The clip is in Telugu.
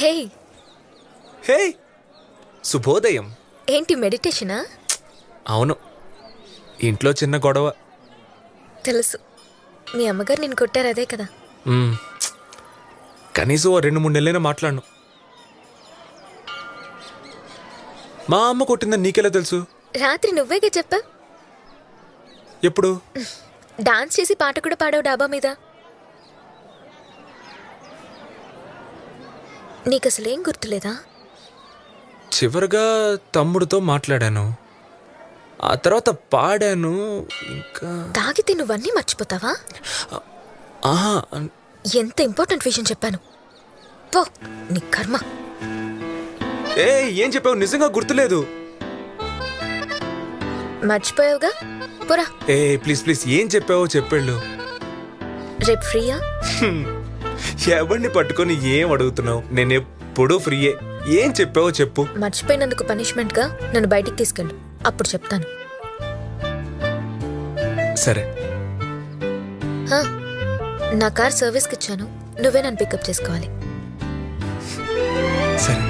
హే హే శుభోదయం. ఏంటి మెడిటేషనా? అవును, ఇంట్లో చిన్న గొడవ. తెలుసు, మీ అమ్మగారు నేను కొట్టారు అదే కదా. కనీసం 2-3 నెలలైనా మాట్లాడను. మా అమ్మ కొట్టిందని నీకెలా తెలుసు? రాత్రి నువ్వేగా చెప్పా. ఎప్పుడు? డాన్స్ చేసి పాట కూడా పాడావు డాబా మీద. నీకు అసలేం గుర్తులేదా? చివరిగా తమ్ముడితో మాట్లాడాను, ఆ తర్వాత పాడాను. ఇంకా తాగితే నువ్వన్నీ మర్చిపోతావా? ఆహా, ఎంత ఇంపార్టెంట్ విషయం చెప్పాను. పో, నీ కర్మ. ఏం చెప్పావు? నిజంగా గుర్తులేదు. మర్చిపోయావుగా, పోరా. ప్లీజ్ ప్లీజ్, ఏం చెప్పావో చెప్పేళ్ళు. రేపు ఫ్రీయా? ఎవరిని పట్టుకొని ఏం అడుగుతున్నావు? నేను ఎప్పుడూ ఫ్రీయే. ఏం చెప్పావో చెప్పు. మర్చిపోయినందుకు పనిష్మెంట్ గా నన్ను బయటికి తీసుకెళ్ళు, అప్పుడు చెప్తాను. సరే. నా కార్ సర్వీస్కి ఇచ్చాను, నువ్వే నన్ను పికప్ చేసుకోవాలి. సరే.